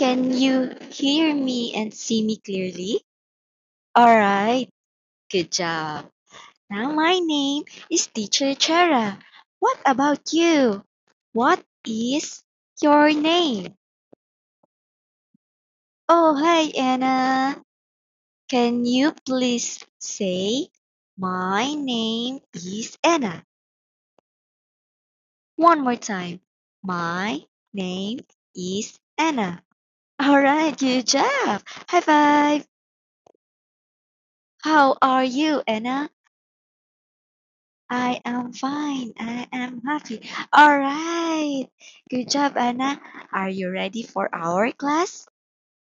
Can you hear me and see me clearly? Alright, good job. Now my name is Teacher Chera. What about you? What is your name? Oh, hi Anna. Can you please say, my name is Anna? One more time. My name is Anna. Alright, good job. High five. How are you, Anna? I am fine. I am happy. All right. Good job, Anna. Are you ready for our class?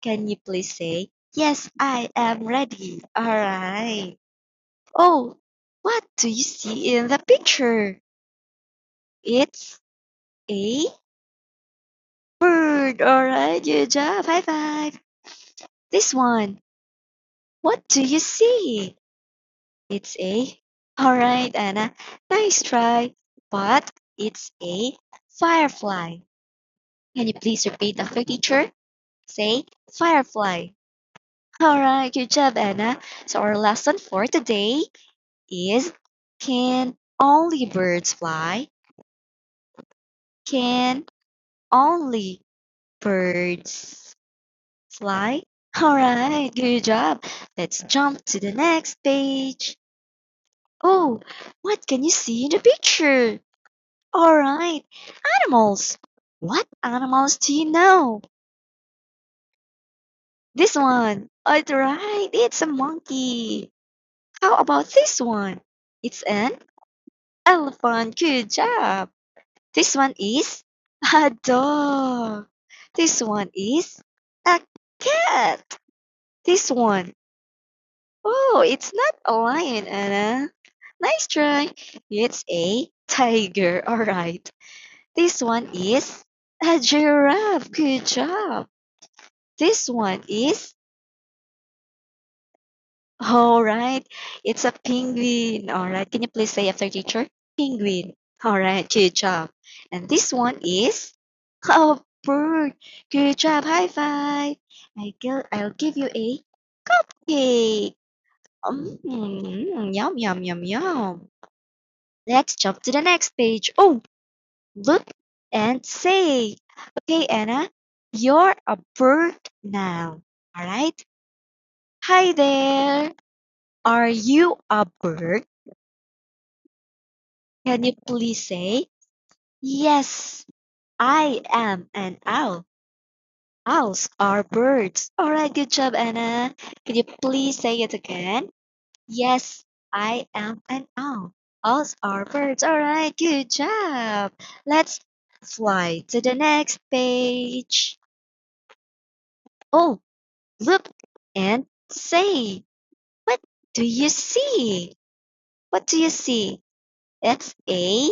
Can you please say, yes, I am ready. All right. Oh, what do you see in the picture? It's a bird. All right. Good job. High five. This one. What do you see? It's a. All right, Anna. Nice try. But it's a firefly. Can you please repeat after teacher? Say firefly. All right, good job, Anna. So our lesson for today is, can only birds fly? Can only birds fly? All right, good job. Let's jump to the next page. Oh, what can you see in the picture? All right, animals. What animals do you know? This one. All right, it's a monkey. How about this one? It's an elephant. Good job. This one is a dog. This one is a cat. This one. Oh, it's not a lion, Anna. Nice try. It's a tiger. All right. This one is a giraffe. Good job. This one is, all right, it's a penguin. All right. Can you please say after teacher? Penguin. All right. Good job. And this one is a bird. Good job. High five. I'll give you a cupcake. Yum, yum, yum, yum. Let's jump to the next page. Oh, look and say. Okay, Anna, you're a bird now. All right. Hi there. Are you a bird? Can you please say, yes, I am an owl. Owls are birds. All right, good job, Anna. Can you please say it again? Yes, I am an owl. Owls are birds. All right, good job. Let's fly to the next page. Oh, look and say, what do you see? What do you see? It's a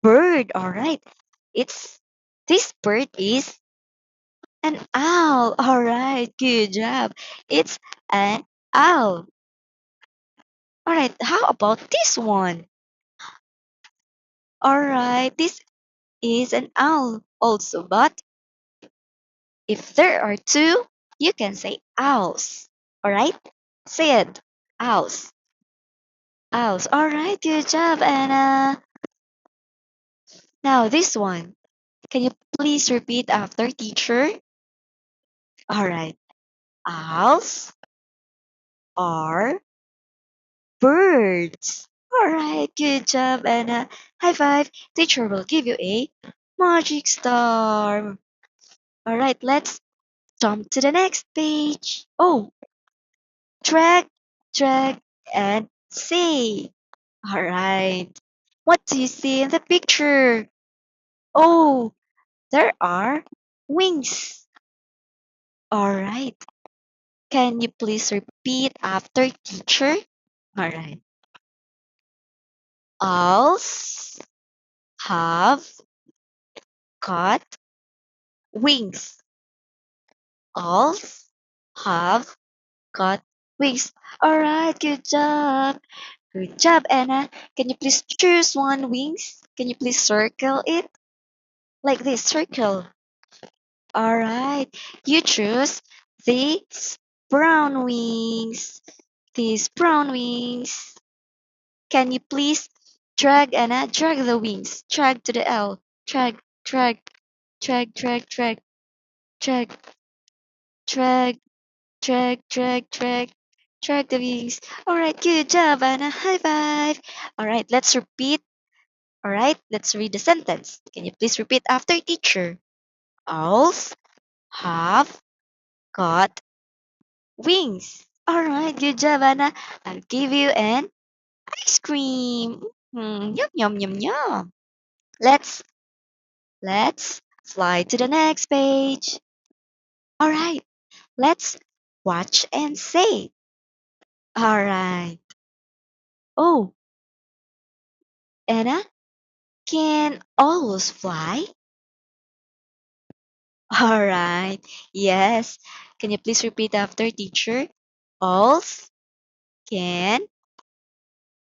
bird. All right. It's this bird is an owl. All right. Good job. It's an owl. All right. How about this one? All right. This is an owl also, but if there are two, you can say owls. All right. Say it. Owls. Owls. All right. Good job, Anna. Now this one. Can you please repeat after teacher? All right. Owls are birds. All right, good job, Anna. High five. Teacher will give you a magic star. All right, let's jump to the next page. Oh, drag, drag, and say. All right. What do you see in the picture? Oh, there are wings. All right. Can you please repeat after teacher? All right. Owls have got wings. Owls have got wings. All right, good job. Good job, Anna. Can you please choose one wings? Can you please circle it? Like this, circle. All right. You choose these brown wings. These brown wings. Can you please drag, Anna? Drag the wings. Drag to the L. Drag, drag, drag, drag, drag, drag, drag, drag, drag, drag. Drag the wings. All right, good job, Anna. High five. All right, let's repeat. All right, let's read the sentence. Can you please repeat after teacher? Owls have got wings. All right, good job, Anna. I'll give you an ice cream. Yum yum yum yum. Let's let's fly to the next page. All right, let's watch and say. All right. Oh, Anna, can owls fly? All right. Yes. Can you please repeat after teacher? Owls can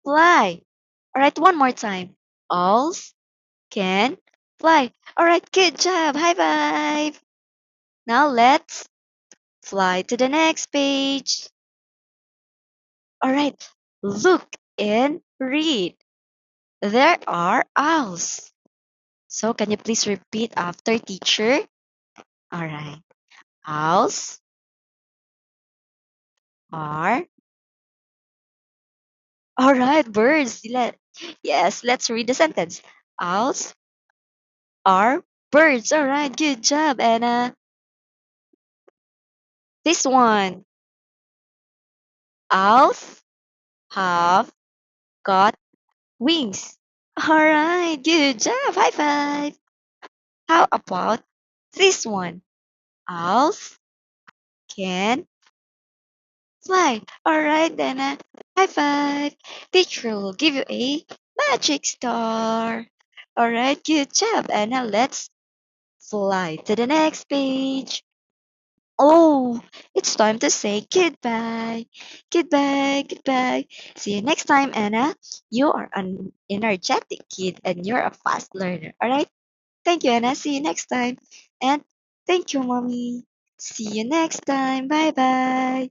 fly. All right, one more time. Owls can fly. All right, good job. High five. Now let's fly to the next page. All right, look and read. There are owls. So can you please repeat after teacher? All right. Owls are all right, birds. Yes, let's read the sentence. Owls are birds. All right, good job, Anna. This one. Owls have got wings. All right, good job. High five. How about this one? Owls can fly. All right, then. High five. Teacher will give you a magic star. All right, good job, Anna. Let's fly to the next page. Oh, it's time to say goodbye. Goodbye, goodbye. See you next time, Anna. You are an energetic kid and you're a fast learner. All right? Thank you, Anna. See you next time. And thank you, Mommy. See you next time. Bye bye.